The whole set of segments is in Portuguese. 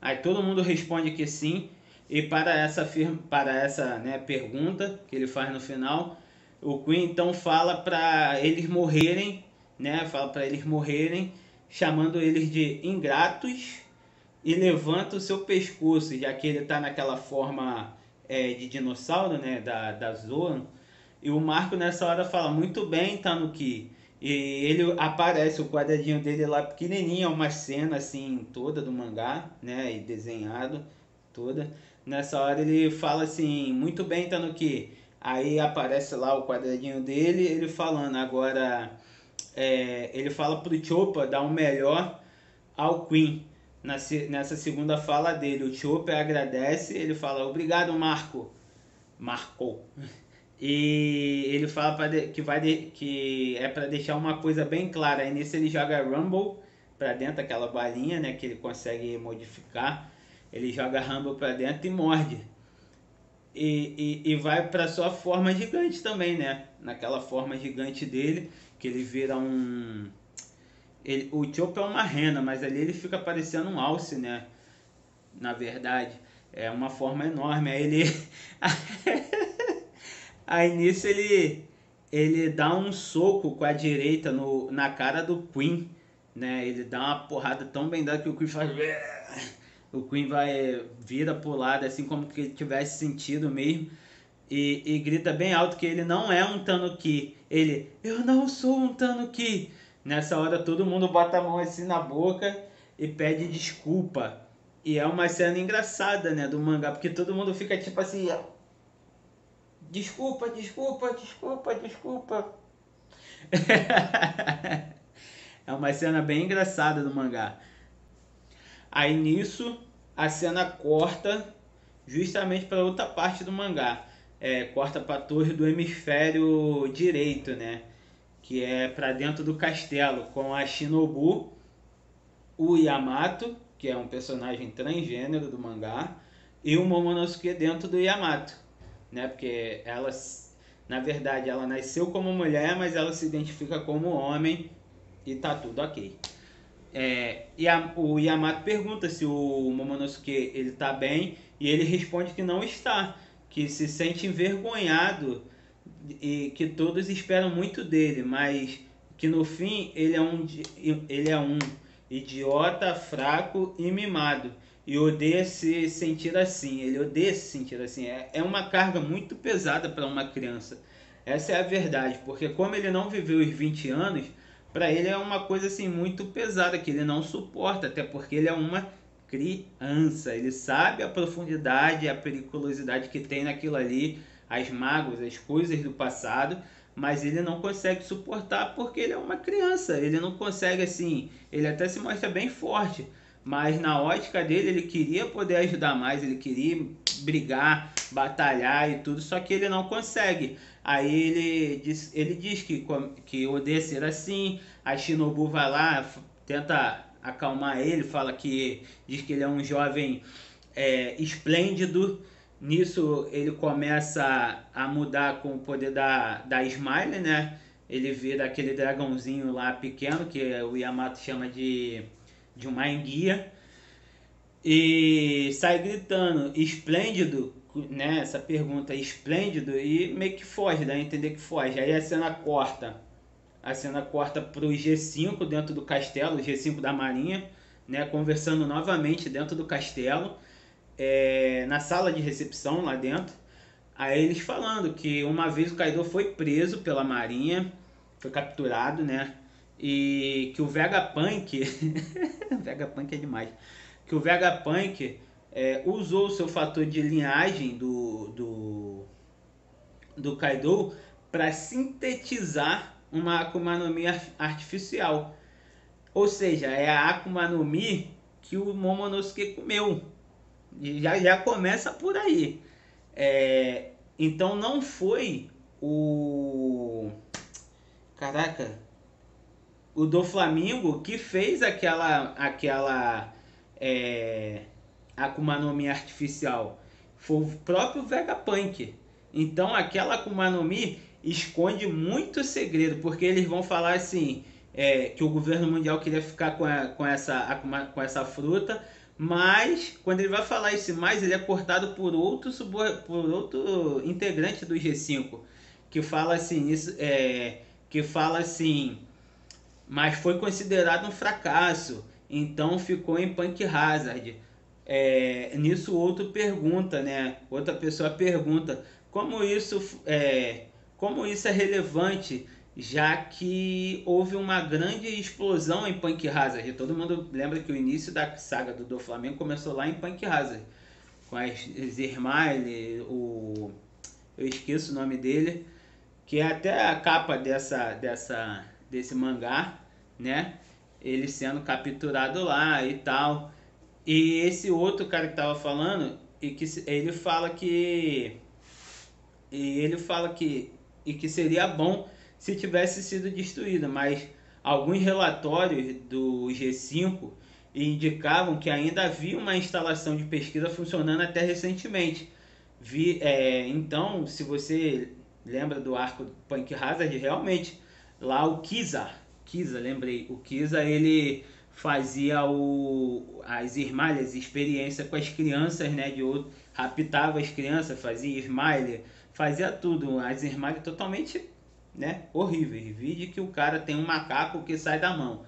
Aí todo mundo responde que sim. E para essa né, pergunta que ele faz no final, o Queen então fala para eles morrerem, né? Fala para eles morrerem, chamando eles de ingratos e levanta o seu pescoço, já que ele está naquela forma de dinossauro, né? Da Zoan. E o Marco nessa hora fala, muito bem, Tanuki. E ele aparece, o quadradinho dele lá pequenininho, é uma cena assim toda do mangá, né? E desenhado toda. Nessa hora ele fala assim, muito bem, Tanuki. Aí aparece lá o quadradinho dele, ele falando agora, ele fala pro Chopper dar o melhor ao Queen. Nessa segunda fala dele, o Chopper agradece, ele fala, obrigado, Marco. Marco. E ele fala que é para deixar uma coisa bem clara. Aí nisso ele joga Rumble para dentro, aquela balinha, né, que ele consegue modificar. Ele joga Rumble para dentro e morde. E vai para sua forma gigante também, né? Naquela forma gigante dele, que ele vira um. O Chopper é uma rena, mas ali ele fica parecendo um alce, né? Na verdade, é uma forma enorme. Aí ele. Aí nisso ele dá um soco com a direita na cara do Queen, né? Ele dá uma porrada tão bem dada que o Queen faz. O Queen vira pro lado, assim como que ele tivesse sentido mesmo. E grita bem alto que ele não é um Tanuki. Eu não sou um Tanuki. Nessa hora todo mundo bota a mão assim na boca e pede desculpa. E é uma cena engraçada, né, do mangá, porque todo mundo fica tipo assim, desculpa, desculpa, desculpa, desculpa. É uma cena bem engraçada do mangá. Aí nisso a cena corta justamente para outra parte do mangá. Corta para a torre do hemisfério direito, né? Que é para dentro do castelo, com a Shinobu, o Yamato, que é um personagem transgênero do mangá, e o Momonosuke dentro do Yamato, né? Porque ela, na verdade, ela nasceu como mulher, mas ela se identifica como homem e tá tudo ok. O Yamato pergunta se o Momonosuke ele tá bem e ele responde que não está, que se sente envergonhado e que todos esperam muito dele, mas que no fim ele é um idiota, fraco e mimado e odeia se sentir assim. Ele odeia se sentir assim. É uma carga muito pesada para uma criança. Essa é a verdade, porque como ele não viveu os 20 anos, para ele é uma coisa assim muito pesada que ele não suporta, até porque ele é uma criança. Ele sabe a profundidade, a periculosidade que tem naquilo ali, as mágoas, as coisas do passado, mas ele não consegue suportar porque ele é uma criança. Ele não consegue assim, ele até se mostra bem forte, mas na ótica dele ele queria poder ajudar mais, ele queria brigar, batalhar e tudo, só que ele não consegue. Aí ele diz que odeia ser assim. A Shinobu vai lá, tenta acalmar ele, fala que diz que ele é um jovem esplêndido. Nisso ele começa a mudar com o poder da Smile, né? Ele vira aquele dragãozinho lá pequeno que o Yamato chama de uma enguia e sai gritando esplêndido, né? Essa pergunta esplêndido e meio que foge, dá a entender que foge. Aí a cena corta pro G5 dentro do castelo, o G5 da Marinha, né? Conversando novamente dentro do castelo, na sala de recepção lá dentro. Aí eles falando que uma vez o Kaido foi preso pela Marinha, foi capturado, né? E que o Vegapunk, Vegapunk é demais, que o Vegapunk usou o seu fator de linhagem do Kaido para sintetizar uma Akuma no Mi artificial. Ou seja, é a Akuma no Mi que o Momonosuke comeu. E já começa por aí. Então não foi o. Caraca! O do Flamengo que fez aquela Akuma no Mi artificial. Foi o próprio Vegapunk. Então aquela Akuma no Mi esconde muito segredo, porque eles vão falar assim, que o governo mundial queria ficar com essa fruta, Mas quando ele vai falar esse mais, ele é cortado por por outro integrante do G5, que fala assim, que fala assim, mas foi considerado um fracasso, então ficou em Punk Hazard. Nisso outro pergunta, né? Outra pessoa pergunta como isso é relevante, já que houve uma grande explosão em Punk Hazard. Todo mundo lembra que o início da saga do Flamengo começou lá em Punk Hazard, com as Zirmile, eu esqueço o nome dele, que é até a capa desse mangá, né? Ele sendo capturado lá e tal. E esse outro cara que tava falando, e que ele fala que seria bom se tivesse sido destruída, mas alguns relatórios do G5 indicavam que ainda havia uma instalação de pesquisa funcionando até recentemente. Então, se você lembra do arco do Punk Hazard, realmente lá o lembrei, o Kiza ele fazia as Irmalhas, experiência com as crianças, né, raptava as crianças, fazia Smile, fazia tudo, as Irmalhas totalmente, né, horríveis. Vide que o cara tem um macaco que sai da mão.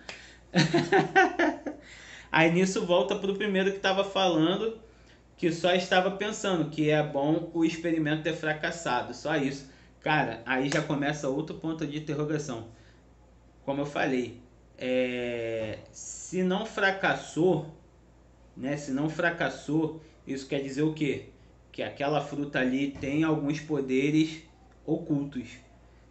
Aí nisso volta pro primeiro que estava falando, que só estava pensando que é bom o experimento ter fracassado, só isso. Cara, aí já começa outro ponto de interrogação. Como eu falei, se não fracassou, né? Se não fracassou, isso quer dizer o quê? Que aquela fruta ali tem alguns poderes ocultos,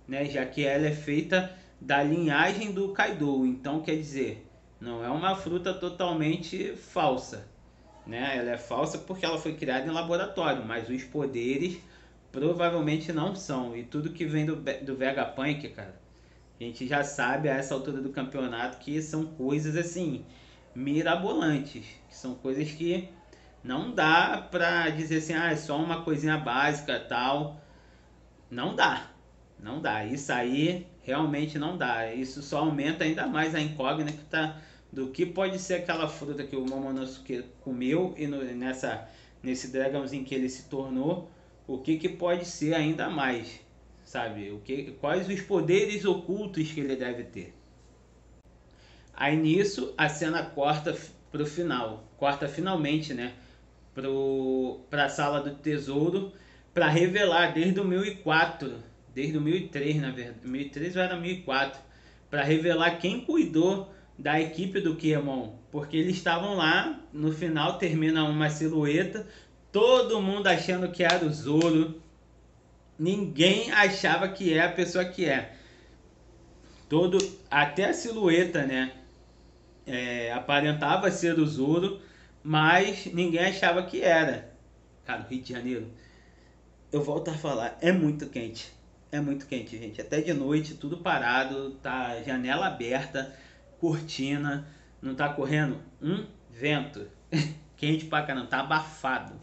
né? Já que ela é feita da linhagem do Kaido, então quer dizer, não é uma fruta totalmente falsa, né? Ela é falsa porque ela foi criada em laboratório, mas os poderes provavelmente não são. E tudo que vem do Vegapunk, cara, a gente já sabe a essa altura do campeonato que são coisas assim mirabolantes, que são coisas que não dá pra dizer assim, é só uma coisinha básica tal. Não dá, não dá. Isso aí realmente não dá. Isso só aumenta ainda mais a incógnita do que pode ser aquela fruta que o Momonosuke comeu e nesse dragãozinho que ele se tornou, o que pode ser ainda mais, sabe? Quais os poderes ocultos que ele deve ter. Aí nisso a cena corta pro final, corta finalmente, né? Pra sala do tesouro, para revelar desde o 1004, desde o 1003 na verdade, 1003 ou era 1004, para revelar quem cuidou da equipe do Kiemon, porque eles estavam lá, no final termina uma silhueta, todo mundo achando que era o Zoro, ninguém achava que é a pessoa que é. Até a silhueta, né? Aparentava ser o Zoro, mas ninguém achava que era. Cara, o Rio de Janeiro, eu volto a falar, é muito quente. É muito quente, gente. Até de noite, tudo parado, tá janela aberta, cortina, não tá correndo um vento. Quente pra caramba, tá abafado.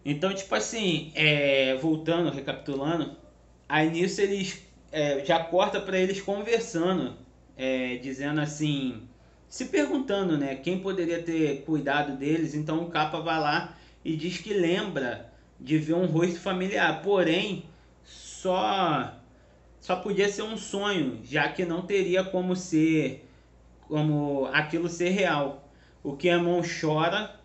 Então, tipo assim, voltando, recapitulando, aí nisso eles já corta pra eles conversando, dizendo assim, se perguntando, né, quem poderia ter cuidado deles. Então o Capa vai lá e diz que lembra de ver um rosto familiar, porém só podia ser um sonho, já que não teria como aquilo ser real. O Kiemon chora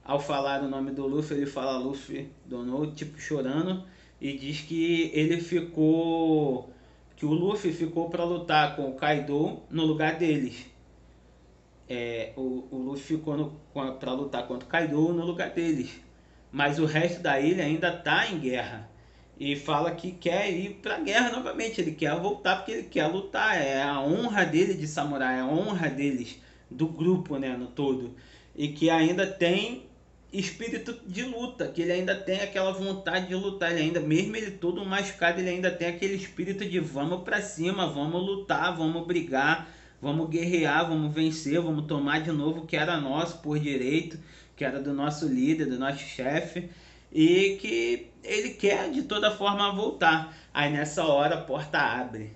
ao falar o nome do Luffy, ele fala Luffy Donou, tipo chorando, e diz que o Luffy ficou para lutar com o Kaido no lugar deles. O Luffy ficou para lutar contra o Kaido no lugar deles, mas o resto da ilha ainda está em guerra. E fala que quer ir pra guerra novamente, ele quer voltar porque ele quer lutar, é a honra dele de samurai, é a honra deles, do grupo, né, no todo. E que ainda tem espírito de luta, que ele ainda tem aquela vontade de lutar, ele ainda, mesmo ele todo machucado, ele ainda tem aquele espírito de vamos pra cima, vamos lutar, vamos brigar, vamos guerrear, vamos vencer, vamos tomar de novo o que era nosso por direito, que era do nosso líder, do nosso chefe, e que ele quer de toda forma voltar. Aí nessa hora a porta abre,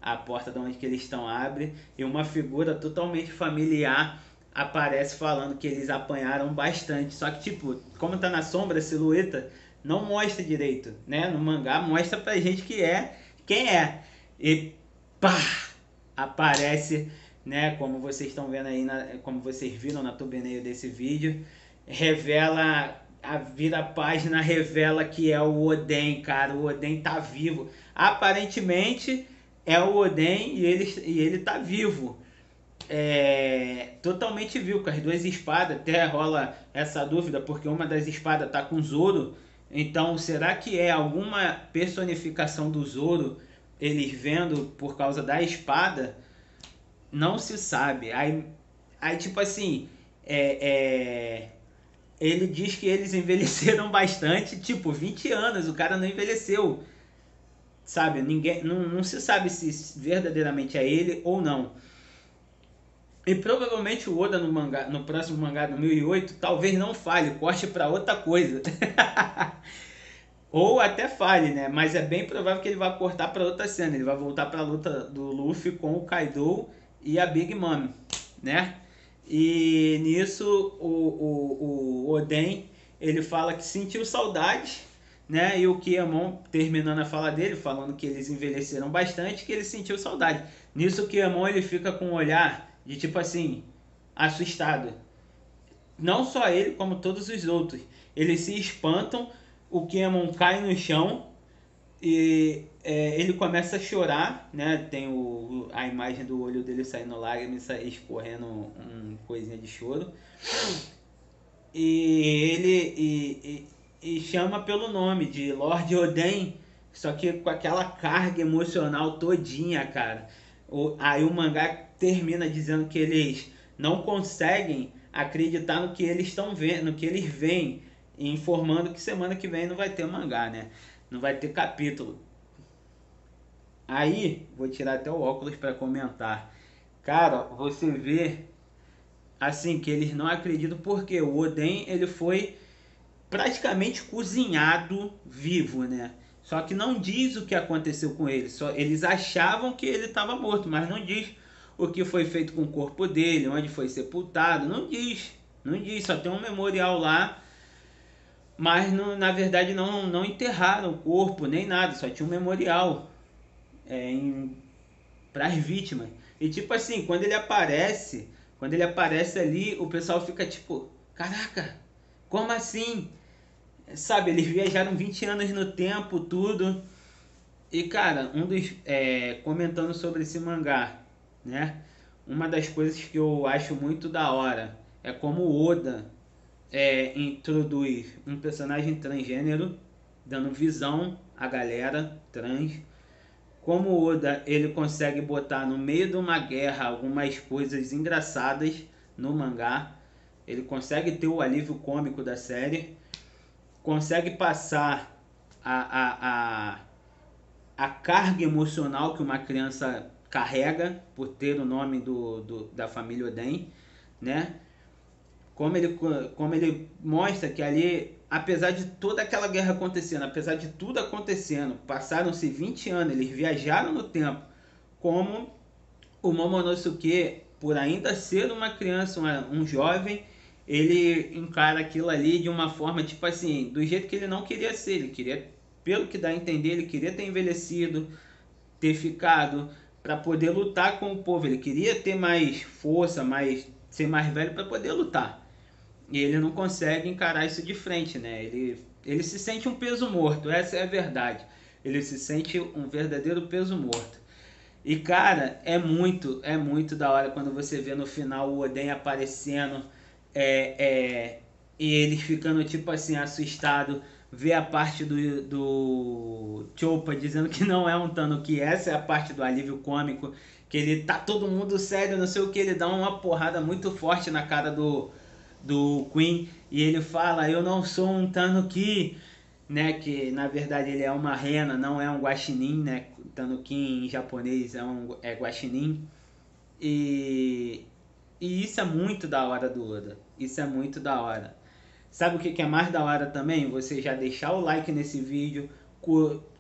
a porta de onde que eles estão abre, e uma figura totalmente familiar aparece falando que eles apanharam bastante. Só que, tipo, como tá na sombra, a silhueta não mostra direito, né? No mangá mostra pra gente que é quem é. E pá! Aparece, né? Como vocês estão vendo aí, como vocês viram na thumbnail desse vídeo, revela, vira a página, revela que é o Oden, cara. O Oden tá vivo. Aparentemente é o Oden e ele tá vivo. Totalmente vivo, com as duas espadas. Até rola essa dúvida, porque uma das espadas tá com Zoro. Então, será que é alguma personificação do Zoro, eles vendo por causa da espada? Não se sabe. Aí tipo assim, ele diz que eles envelheceram bastante, tipo, 20 anos, o cara não envelheceu. Sabe, ninguém, não se sabe se verdadeiramente é ele ou não. E provavelmente o Oda no próximo mangá do 1008 talvez não fale, corte para outra coisa. Ou até fale, né? Mas é bem provável que ele vai cortar para outra cena. Ele vai voltar para a luta do Luffy com o Kaido e a Big Mom, né? E nisso o Oden, ele fala que sentiu saudade, né? E o Kiemon, terminando a fala dele, falando que eles envelheceram bastante, que ele sentiu saudade. Nisso o Kiemon, ele fica com um olhar de tipo assim, assustado. Não só ele, como todos os outros. Eles se espantam, o Kiemon cai no chão e ele começa a chorar, né? Tem a imagem do olho dele saindo lágrimas, escorrendo coisinha de choro. E ele chama pelo nome de Lord Oden, só que com aquela carga emocional todinha, cara. Aí o mangá termina dizendo que eles não conseguem acreditar no que eles estão vendo, no que eles veem, informando que semana que vem não vai ter mangá, né? Não vai ter capítulo. Aí, vou tirar até o óculos para comentar. Cara, você vê assim que eles não acreditam porque o Oden, ele foi praticamente cozinhado vivo, né? Só que não diz o que aconteceu com ele. Só eles achavam que ele estava morto, mas não diz o que foi feito com o corpo dele, onde foi sepultado, não diz. Não diz, só tem um memorial lá, mas na verdade não enterraram o corpo nem nada, só tinha um memorial para as vítimas. E tipo assim, quando ele aparece ali, o pessoal fica tipo, caraca, como assim? Sabe, eles viajaram 20 anos no tempo, tudo. E cara, comentando sobre esse mangá, né? Uma das coisas que eu acho muito da hora é como o Oda introduz um personagem transgênero, dando visão à galera trans. Como o Oda, ele consegue botar no meio de uma guerra algumas coisas engraçadas no mangá. Ele consegue ter o alívio cômico da série. Consegue passar a carga emocional que uma criança carrega por ter o nome da família Oden, né? Como ele mostra que ali, apesar de toda aquela guerra acontecendo, apesar de tudo acontecendo, passaram-se 20 anos, eles viajaram no tempo, como o Momonosuke, por ainda ser uma criança, um jovem, ele encara aquilo ali de uma forma, tipo assim, do jeito que ele não queria ser. Ele queria, pelo que dá a entender, ele queria ter envelhecido, ter ficado, para poder lutar com o povo. Ele queria ter mais força, ser mais velho para poder lutar. E ele não consegue encarar isso de frente, né? Ele se sente um peso morto, essa é a verdade. Ele se sente um verdadeiro peso morto. E cara, é muito da hora quando você vê no final o Oden aparecendo e eles ficando tipo assim, assustado, ver a parte do Choppa dizendo que não é um Tanuki, essa é a parte do alívio cômico, que ele tá todo mundo sério, não sei o que, ele dá uma porrada muito forte na cara do Queen e ele fala, eu não sou um Tanuki, né, que na verdade ele é uma rena, não é um guaxinim, né, Tanuki em japonês é guaxinim, e isso é muito da hora do Oda, isso é muito da hora. Sabe o que é mais da hora também? Você já deixar o like nesse vídeo,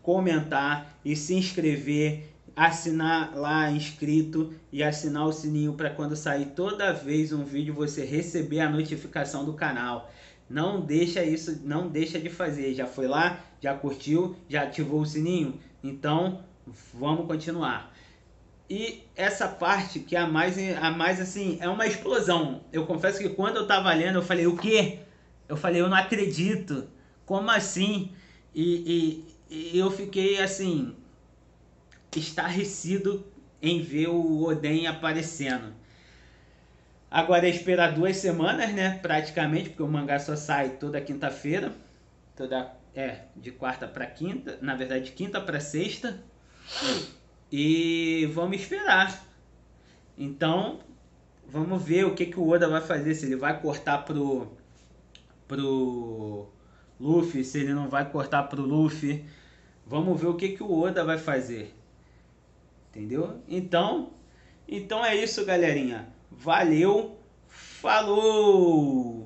comentar e se inscrever assinar lá inscrito e assinar o sininho para quando sair toda vez um vídeo você receber a notificação do canal. Não deixa isso, não deixa de fazer. Já foi lá, já curtiu, já ativou o sininho? Então vamos continuar. E essa parte que é a mais assim, é uma explosão. Eu confesso que quando eu tava lendo, eu falei, o quê? Eu falei, eu não acredito. Como assim? E eu fiquei assim, estarrecido em ver o Oden aparecendo. Agora é esperar 2 semanas, né? Praticamente, porque o mangá só sai toda quinta-feira. De quarta para quinta. Na verdade, de quinta para sexta. E vamos esperar. Então, vamos ver o que, que o Oda vai fazer. Se ele vai cortar pro Luffy, se ele não vai cortar pro Luffy. Vamos ver o que, que o Oda vai fazer. Entendeu? Então é isso, galerinha. Valeu, falou!